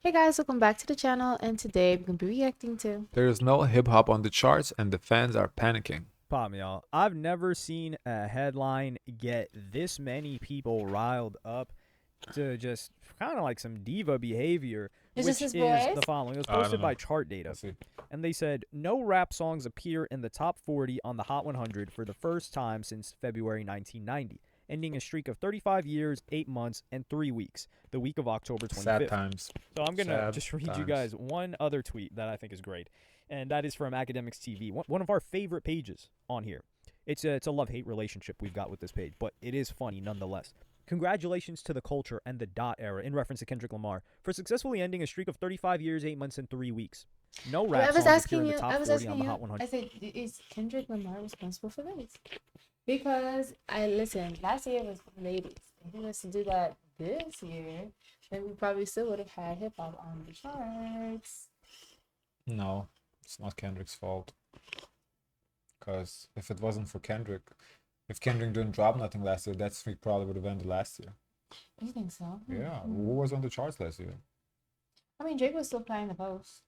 Hey guys, welcome back to the channel, and today we're gonna be reacting to. There is no hip hop on the charts, and the fans are panicking. Pop, y'all. I've never seen a headline get this many people riled up to just kind of like some diva behavior, Is this which his is voice? the following. It was I don't posted know. by Chart Data, Let's see. and they said no rap songs appear in the top 40 on the Hot 100 for the first time since February 1990, ending a streak of 35 years, 8 months, and 3 weeks, the week of October Sad 25th. times. So I'm going to Sad just read you times. guys one other tweet that I think is great, and that is from Academics TV, one of our favorite pages on here. It's a love-hate relationship we've got with this page, but it is funny nonetheless. Congratulations to the culture and the dot era, in reference to Kendrick Lamar, for successfully ending a streak of 35 years, 8 months, and 3 weeks. No rap songs appear in the top 40 on the Hot 100. I said, is Kendrick Lamar responsible for this? Because I listened, last year was for the ladies. If he was to do that this year, then we probably still would have had hip hop on the charts. No, it's not Kendrick's fault. Because if it wasn't for Kendrick, if Kendrick didn't drop nothing last year, that streak probably would have ended last year. You think so? Yeah, who was on the charts last year? I mean, Drake was still playing the post.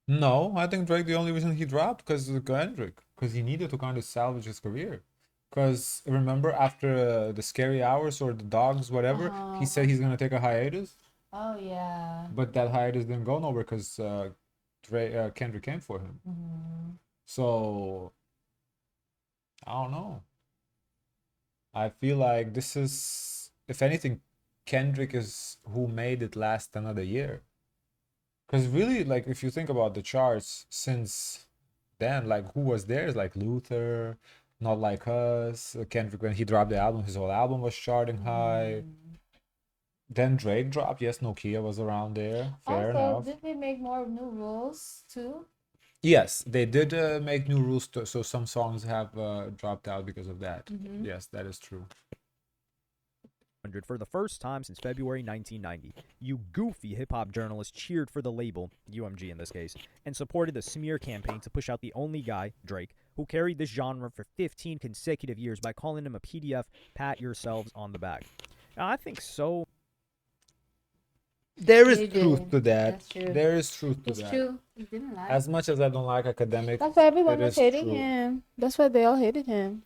No, I think Drake, the only reason he dropped because of Kendrick, because he needed to kind of salvage his career. Because remember, after the Scary Hours or the Dogs, whatever, he said he's gonna take a hiatus, Oh yeah. but that hiatus didn't go nowhere because Kendrick came for him. So I don't know. I feel like this is, if anything, Kendrick is who made it last another year. Because really, like, if you think about the charts since then, like, who was there is like Luther, Not Like Us, Kendrick, when he dropped the album, his whole album was charting high. Then Drake dropped. Yes, Nokia was around there. Fair enough. Did they make more new rules too? Yes, they did make new rules, so some songs have dropped out because of that. Yes, that is true. For the first time since February 1990. You goofy hip-hop journalists cheered for the label, UMG in this case, and supported the smear campaign to push out the only guy, Drake, who carried this genre for 15 consecutive years by calling him a PDF, pat yourselves on the back. Now, I think so. There is They truth did. to that. That's true. There is truth to It's that. true. He didn't lie. As much as I don't like academic, That's why everyone it was is hating true. him. That's why they all hated him.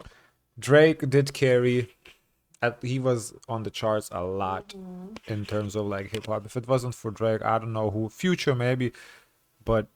Drake did carry. He was on the charts a lot in terms of like hip hop. If it wasn't for Drake, I don't know who. Future maybe, but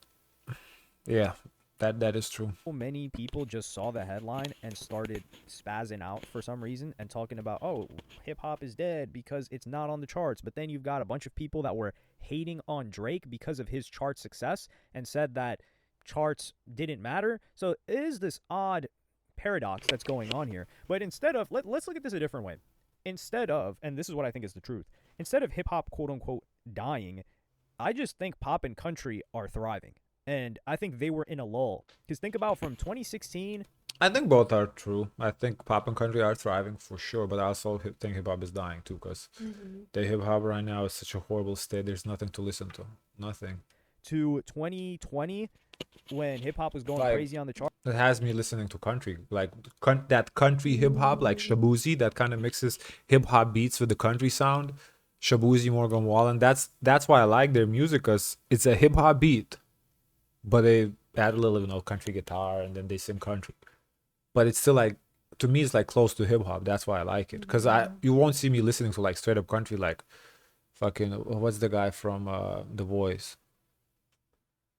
yeah, that is true. Many people just saw the headline and started spazzing out for some reason and talking about, oh, hip hop is dead because it's not on the charts. But then you've got a bunch of people that were hating on Drake because of his chart success and said that charts didn't matter. So it is this odd paradox that's going on here. But instead of, let's look at this a different way. Instead of, and this is what I think is the truth, instead of hip hop, quote unquote, dying, I just think pop and country are thriving. And I think they were in a lull. Because think about from 2016. I think both are true. I think pop and country are thriving for sure, but I also think hip hop is dying too, because the hip hop right now is such a horrible state. There's nothing to listen to. Nothing. To 2020, when hip hop was going Like, crazy on the chart. It has me listening to country, like that country hip hop, like Shabuzi, that kind of mixes hip hop beats with the country sound. Shabuzi, Morgan Wallen. That's why I like their music, cause it's a hip hop beat, but they add a little, country guitar, and then they sing country. But it's still like, to me, it's like close to hip hop. That's why I like it, cause you won't see me listening to like straight up country, like fucking what's the guy from The Voice?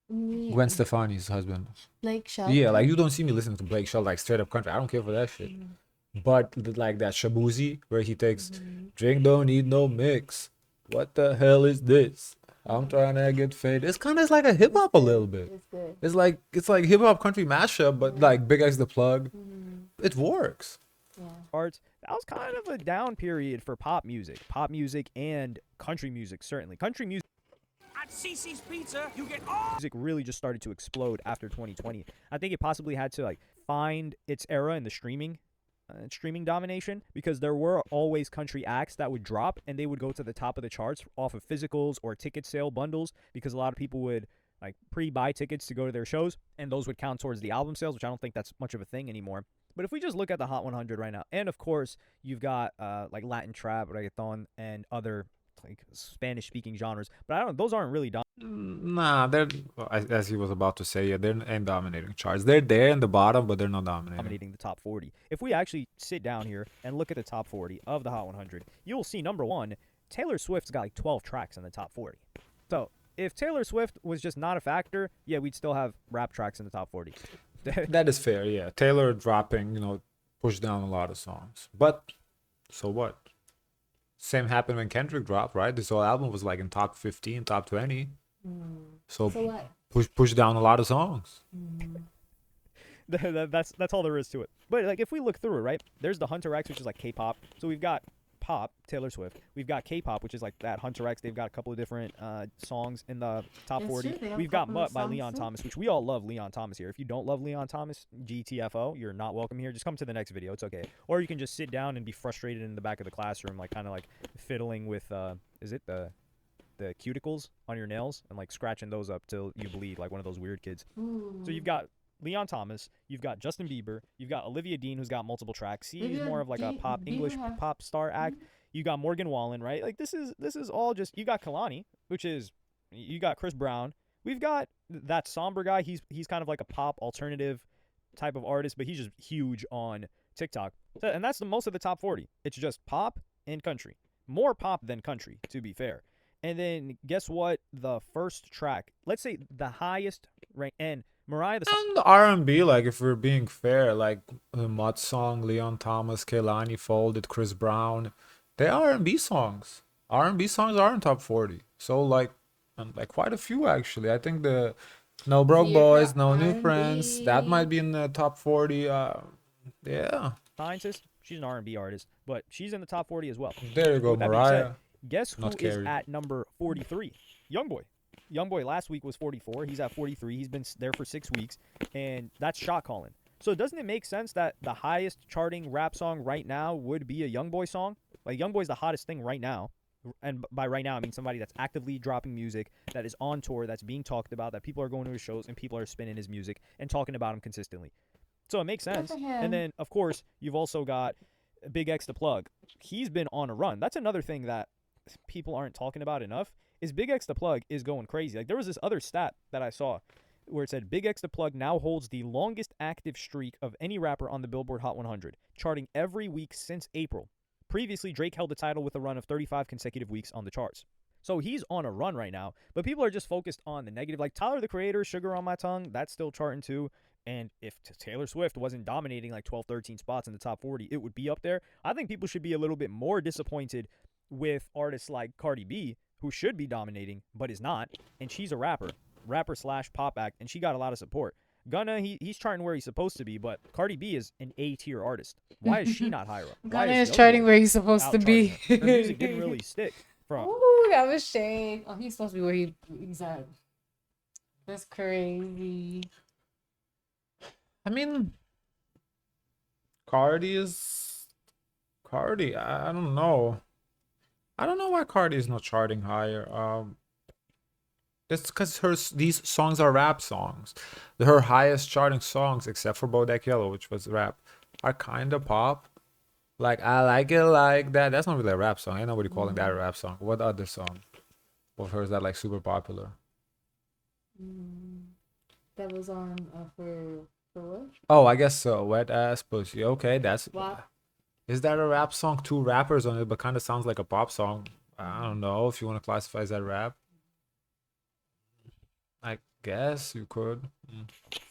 Gwen Stefani's husband. Blake Shelton. Yeah, like you don't see me listening to Blake Shelton like straight up country. I don't care for that shit. But like that Shabuzi where he takes drink don't need no mix. What the hell is this? I'm trying to get faded. It's kind of like a hip hop a little bit. It's good. It's like hip hop country mashup, but like Big X the Plug. It works. Yeah. Charts, that was kind of a down period for pop music and country music, certainly. Country music. At CC's Pizza, you get all Music really just started to explode after 2020. I think it possibly had to like find its era in the streaming domination, because there were always country acts that would drop and they would go to the top of the charts off of physicals or ticket sale bundles, because a lot of people would like pre-buy tickets to go to their shows, and those would count towards the album sales, which I don't think that's much of a thing anymore. But if we just look at the Hot 100 right now, and of course you've got like Latin trap, reggaeton, and other like Spanish speaking genres, but I don't. Those aren't really Nah, they're as he was about to say. Yeah, they ain't dominating charts. They're there in the bottom, but they're not dominating. dominating the top 40. If we actually sit down here and look at the top 40 of the Hot 100, you will see number one, Taylor Swift's got like 12 tracks in the top 40. So if Taylor Swift was just not a factor, yeah, we'd still have rap tracks in the top 40. That is fair. Yeah, Taylor dropping, pushed down a lot of songs. But so what? Same happened when Kendrick dropped, right? This whole album was like in top 15, top 20. So what? push down a lot of songs. That's all there is to it. But like if we look through it, right? There's the Hunter X, which is like K-pop. So we've got pop, Taylor Swift. We've got K-pop, which is like that Hunter X. They've got a couple of different songs in the top 40. We've got Mutt by Leon Thomas, which we all love Leon Thomas here. If you don't love Leon Thomas, GTFO, you're not welcome here. Just come to the next video. It's okay. Or you can just sit down and be frustrated in the back of the classroom, like kind of like fiddling with, is it the cuticles on your nails and like scratching those up till you bleed like one of those weird kids. So you've got Leon Thomas, you've got Justin Bieber, you've got Olivia Dean, who's got multiple tracks. He's more of like a pop English pop star act. You got Morgan Wallen, right? Like this is all just, you got Kalani, which is, you got Chris Brown. We've got that somber guy. He's kind of like a pop alternative type of artist, but he's just huge on TikTok. So, and that's the most of the top 40. It's just pop and country. More pop than country, to be fair. And then guess what? The first track, let's say the highest rank, and Mariah and R&B, like if we're being fair, like the Mutt song, Leon Thomas, Kehlani Folded, Chris Brown, they are R&B songs. R&B songs are in top 40. So like quite a few actually. I think the No Broke Boys, No New Friends, that might be in the top 40. Yeah. Scientist, she's an R&B artist, but she's in the top 40 as well. There you go, Mariah. Guess who is at number 43? Youngboy. Youngboy last week was 44. He's at 43. He's been there for 6 weeks, and that's shot calling. So doesn't it make sense that the highest charting rap song right now would be a Youngboy song? Like Youngboy's the hottest thing right now. And by right now, I mean somebody that's actively dropping music, that is on tour, that's being talked about, that people are going to his shows and people are spinning his music and talking about him consistently. So it makes sense. And then, of course, you've also got Big X the Plug. He's been on a run. That's another thing that people aren't talking about enough, is Big X the Plug is going crazy. Like there was this other stat that I saw where it said Big X the Plug now holds the longest active streak of any rapper on the Billboard Hot 100, charting every week since April. Previously, Drake held the title with a run of 35 consecutive weeks on the charts. So he's on a run right now, but people are just focused on the negative. Like Tyler, the Creator, Sugar on My Tongue, that's still charting too. And if Taylor Swift wasn't dominating like 12, 13 spots in the top 40, it would be up there. I think people should be a little bit more disappointed with artists like Cardi B, who should be dominating, but is not. And she's a rapper / pop act, and she got a lot of support. Gunna, he's charting where he's supposed to be, but Cardi B is an A-tier artist. Why is she not higher up? Gunna is charting where he's supposed to be. Her music didn't really stick. Ooh, that was shade. Oh, he's supposed to be where he's at. That's crazy. I mean, Cardi. I don't know. I don't know why Cardi is not charting higher. That's because these songs are rap songs. Her highest charting songs, except for Bodak Yellow, which was rap, are kind of pop. Like I Like It Like That. That's not really a rap song. Ain't nobody calling that a rap song. What other song of hers that like super popular? That was on for what? Oh, I guess so. Wet Ass Pussy. Okay, that's. Wow. Is that a rap song? 2 rappers on it, but kind of sounds like a pop song. I don't know if you want to classify as that rap. I guess you could.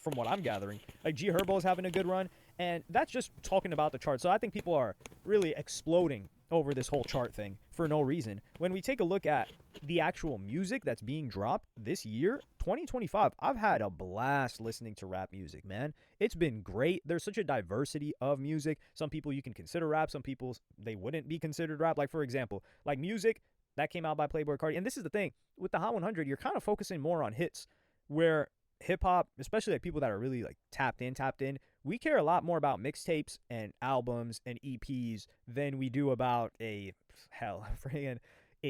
From what I'm gathering, like G Herbo is having a good run, and that's just talking about the chart. So I think people are really exploding over this whole chart thing for no reason. When we take a look at the actual music that's being dropped this year, 2025, I've had a blast listening to rap music, man. It's been great. There's such a diversity of music. Some people you can consider rap, some people they wouldn't be considered rap. Like for example, like music that came out by Playboi Carti. And this is the thing, with the Hot 100, you're kind of focusing more on hits, where hip-hop, especially like people that are really like tapped in, we care a lot more about mixtapes and albums and EPs than we do about a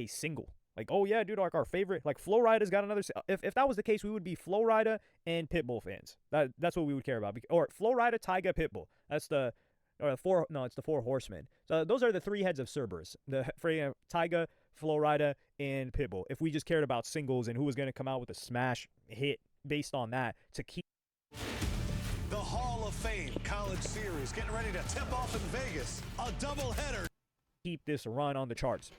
single. Like, oh yeah, dude, like our favorite, like Flo Rida's got another. If that was the case, we would be Flo Rida and Pitbull fans. That's what we would care about. Or Flo Rida, Tyga, Pitbull. That's it's the 4 horsemen. So those are the 3 heads of Cerberus. The Tyga, Flo Rida and Pitbull. If we just cared about singles and who was going to come out with a smash hit based on that to keep The Hall of Fame College Series getting ready to tip off in Vegas. A doubleheader. this run on the charts.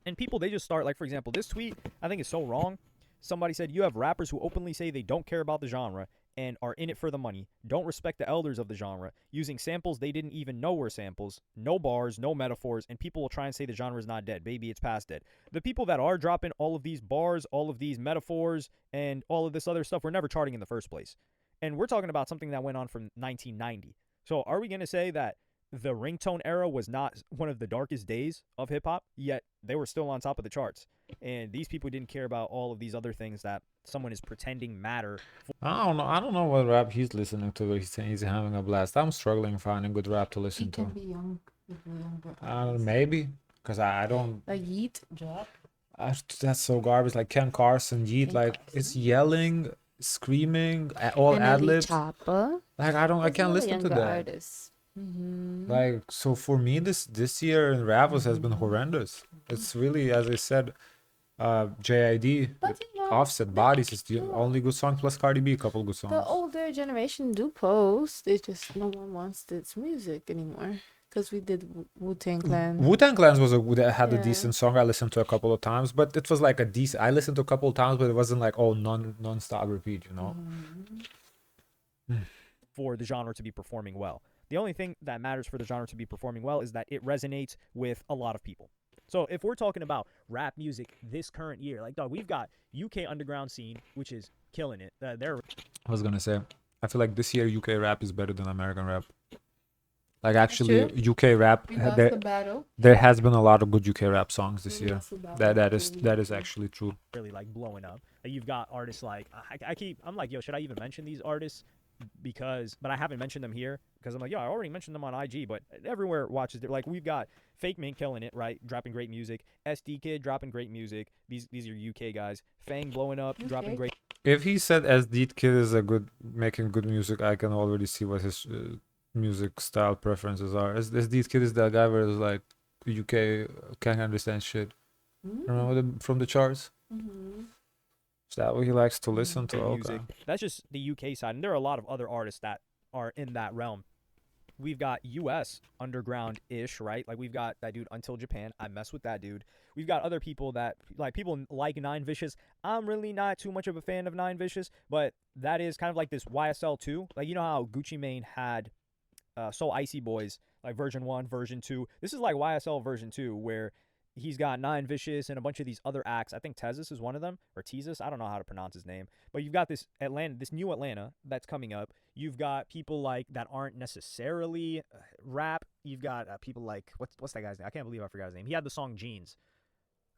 And people, they just start, like, for example, this tweet, I think is so wrong. Somebody said, you have rappers who openly say they don't care about the genre and are in it for the money, don't respect the elders of the genre, using samples they didn't even know were samples, no bars, no metaphors, and people will try and say the genre is not dead. Baby, it's past dead. The people that are dropping all of these bars, all of these metaphors, and all of this other stuff were never charting in the first place. And we're talking about something that went on from 1990. So are we going to say that the ringtone era was not one of the darkest days of hip-hop, yet they were still on top of the charts? And these people didn't care about all of these other things that someone is pretending matter. I don't know what rap he's listening to, but he's saying he's having a blast. I'm struggling finding good rap to listen It can to. be young, younger. Maybe, because I don't. Like Yeet drop. That's so garbage. Like Ken Carson, Yeet, like it's yelling, screaming, all ad libs. Like I can't listen to that. Artists. Like, so for me, this year in Ravels has been horrendous. It's really, as I said, JID, But you know, Offset, Bodies is the only good song, plus Cardi B, a couple good songs. the older generation do post. It's just no one wants this music anymore. Because we did Wu-Tang Clan. Wu-Tang Clans had a Yeah. decent song. I listened to a couple of times, but it was like a decent. I listened to a couple of times, but it wasn't like non-stop repeat, you know. For the genre to be performing well. The only thing that matters for the genre to be performing well is that it resonates with a lot of people. So if we're talking about rap music this current year, like, dog, we've got UK underground scene, which is killing it. They're I was gonna say, I feel like this year UK rap is better than American rap. Like actually, UK rap, We lost the battle. there has been a lot of good UK rap songs this We year. lost the battle. That is actually true. really like blowing up. You've got artists like I'm like, yo, should I even mention these artists? But I haven't mentioned them here because I'm like, yo, I already mentioned them on IG, but everywhere watches. Like, we've got Fake Mint killing it, right? Dropping great music. SD Kid dropping great music. These are UK guys. Fang blowing up, dropping great. If he said SD Kid is making good music, I can already see what his music style preferences are. SD Kid is that guy where it's like UK can't understand shit. Remember from the charts? Is that what he likes to listen to? Okay. Music. That's just the UK side, and there are a lot of other artists that are in that realm. We've got US underground-ish, right? Like, we've got that dude Until Japan. I mess with that dude. We've got other people that, like, people like Nine Vicious. I'm really not too much of a fan of Nine Vicious, but that is kind of like this YSL 2. Like, you know how Gucci Mane had So Icy Boys, like version 1, version 2. This is like YSL version 2, where he's got Nine Vicious and a bunch of these other acts. I think Tezus is one of them, or Tezus. I don't know how to pronounce his name. But you've got this new Atlanta that's coming up. You've got people like that aren't necessarily rap. You've got people like what's that guy's name? I can't believe I forgot his name. He had the song Jeans.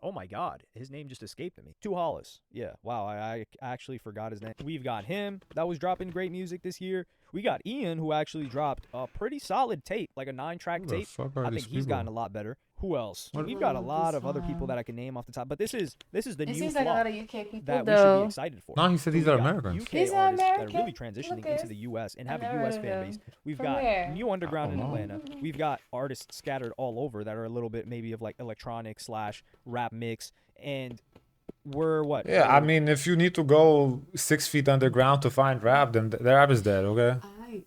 Oh my God, his name just escaped me. Tu Hollis. Yeah, wow, I actually forgot his name. We've got him that was dropping great music this year. We got Ian, who actually dropped a pretty solid tape, like a 9-track tape. I think he's gotten a lot better. Who else? We've got a lot of other people that I can name off the top, but this is the It new seems like a flock lot of UK people, that we should though. be excited for. No, he said these We are got Americans. UK These are artists that are American? really transitioning Look into at- the U.S. and I have a never U.S. heard fan of base. them. We've From got where? new underground in I don't know. Atlanta. We've got artists scattered all over that are a little bit maybe of like electronic / rap mix, and we're what? Yeah, I mean, if you need to go 6 feet underground to find rap, then the rap is dead, okay?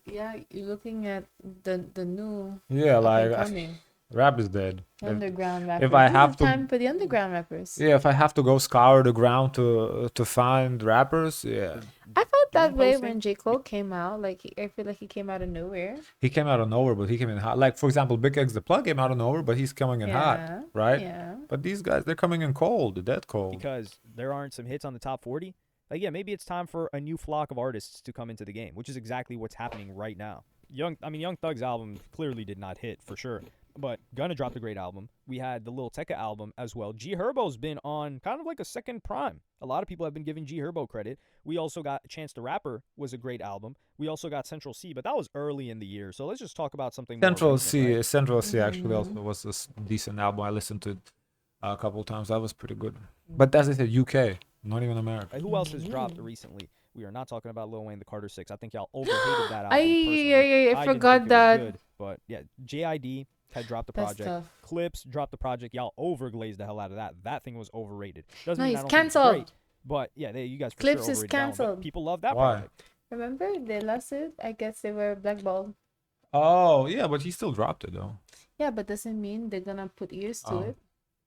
Yeah, you're looking at the new Yeah, like coming rap is dead. underground rappers. I This have is to- time for the underground rappers. Yeah, if I have to go scour the ground to find rappers, yeah. I felt that way posting? when J. Cole came out. Like, I feel like he came out of nowhere. He came out of nowhere, but he came in hot. Like, for example, Big X The Plug came out of nowhere, but he's coming in hot, Yeah, right? Yeah. But these guys, they're coming in cold, dead cold. because there aren't some hits on the top 40. Like, yeah, maybe it's time for a new flock of artists to come into the game, which is exactly what's happening right now. Young Thug's album clearly did not hit for sure, but Gunna dropped a great album. We had the Lil Tecca album as well. G Herbo's been on kind of like a second prime. A lot of people have been giving G Herbo credit. We also got Chance the Rapper was a great album. We also got Central C, but that was early in the year. So let's just talk about something more Central recent, C, right? Central C actually also was a decent album. I listened to it a couple of times. That was pretty good. But as I said, UK, not even America. Who else has dropped recently? We are not talking about Lil Wayne, the Carter 6. I think y'all overhated that album. I personally. yeah, I didn't forgot think it was that. good, but yeah, JID, had dropped the That's project. tough. Clips dropped the project. Y'all overglazed the hell out of that. That thing was overrated. Doesn't No, mean he's I don't think it's cancelled. great, but yeah, you guys for Clips sure is overrated that one, but cancelled. people love that Why? project. Remember they lost it? I guess they were blackballed. Oh yeah, but he still dropped it though. Yeah, but doesn't mean they're gonna put ears to Oh. it.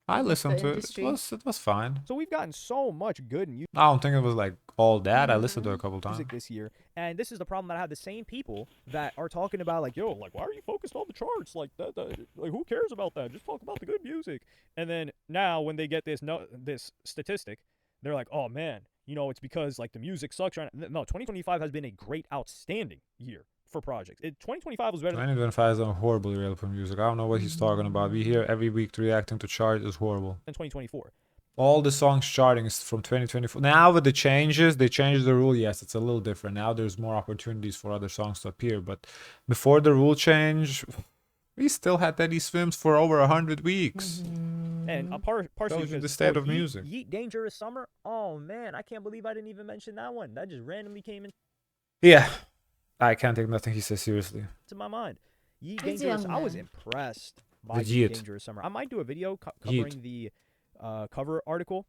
I It's listened the to it. industry. It was fine. So we've gotten so much good music I don't think it was like all that. I listened to it a couple times. this year, and this is the problem that I have. The same people that are talking about like, yo, like, why are you focused on the charts? Like that, like, who cares about that? Just talk about the good music. And then now when they get this statistic, they're like, oh man, you know, it's because like the music sucks right now. No, 2025 has been a great, outstanding year for projects. 2025 was better than 2025 is a horrible year for music. I don't know what he's talking about. We hear every week reacting to charts is horrible. 2024. All the songs charting is from 2024. Now with the changes, they changed the rule. Yes, it's a little different. Now there's more opportunities for other songs to appear. But before the rule change, we still had Teddy Swims for over 100 weeks. And partially Tells you because the state of Yeet- music. Yeet Dangerous Summer. Oh man, I can't believe I didn't even mention that one. That just randomly came Yeah, I can't take nothing he says seriously. into my mind. Yeet He's Dangerous. young, I was man. impressed by With Yeet Yeet. Dangerous Summer. I might do a video Yeet. covering the cover article,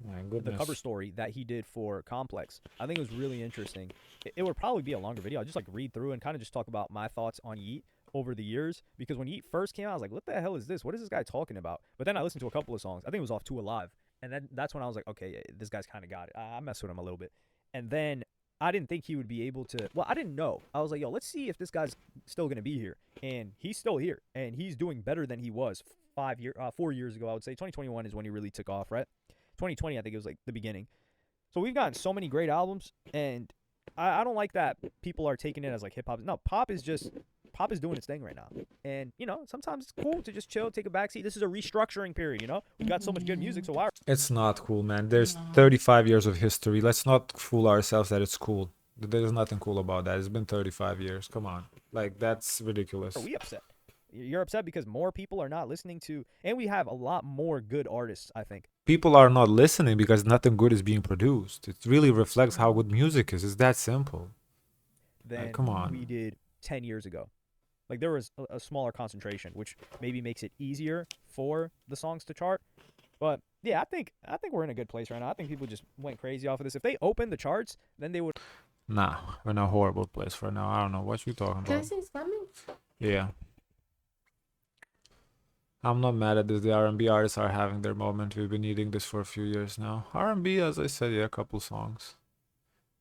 My the goodness. cover story that he did for Complex. I think it was really interesting. It would probably be a longer video. I'll just like read through and kind of just talk about my thoughts on Yeet over the years, because when Yeet first came out, I was like, what the hell is this? What is this guy talking about? But then I listened to a couple of songs. I think it was off Too Alive. And then that's when I was like, okay, yeah, this guy's kind of got it. I messed with him a little bit. And then I didn't think he would be able to. Well, I didn't know. I was like, yo, let's see if this guy's still going to be here. And he's still here. And he's doing better than he was 4 years ago, I would say. 2021 is when he really took off, right? 2020, I think it was like the beginning. So we've gotten so many great albums. And I don't like that people are taking it as like hip hop. No, pop is doing its thing right now. And, you know, sometimes it's cool to just chill, take a backseat. This is a restructuring period, you know? We've got so much good music, so why? It's not cool, man. There's 35 years of history. Let's not fool ourselves that it's cool. There's nothing cool about that. It's been 35 years. Come on. Like, that's ridiculous. Are we upset? You're upset because more people are not listening to, and we have a lot more good artists, I think. People are not listening because nothing good is being produced. It really reflects how good music is. It's that simple. Than come on. we did 10 years ago. Like, there was a smaller concentration, which maybe makes it easier for the songs to chart. But yeah, I think we're in a good place right now. I think people just went crazy off of this. If they opened the charts, then they would. Nah, we're in a horrible place right now. I don't know what you're talking Can I about. say it's coming? Yeah. I'm not mad at this. The R&B artists are having their moment. We've been needing this for a few years now. R&B, as I said, yeah, a couple songs.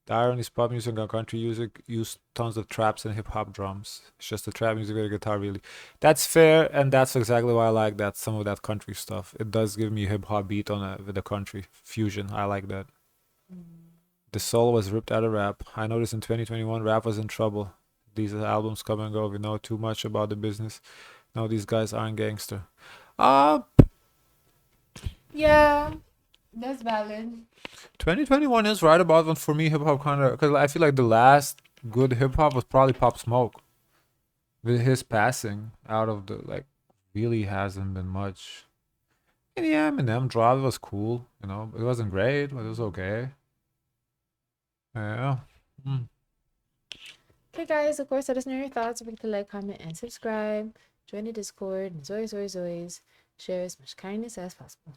The irony is pop music and country music use tons of traps and hip-hop drums. It's just the trap music with a guitar, really. That's fair, and that's exactly why I like that. Some of that country stuff. It does give me a hip-hop beat with a country fusion. I like that. The soul was ripped out of rap. I noticed in 2021, rap was in trouble. These albums come and go. We know too much about the business. No, these guys aren't gangster. Yeah, that's valid. 2021 is right about when for me hip hop kind of, because I feel like the last good hip hop was probably Pop Smoke. With his passing out of the really hasn't been much. And yeah, Eminem drop was cool, you know, it wasn't great, but it was okay. Yeah. Okay, guys, of course, let us know your thoughts. Don't forget to like, comment, and subscribe. Join the Discord. And always, share as much kindness as possible.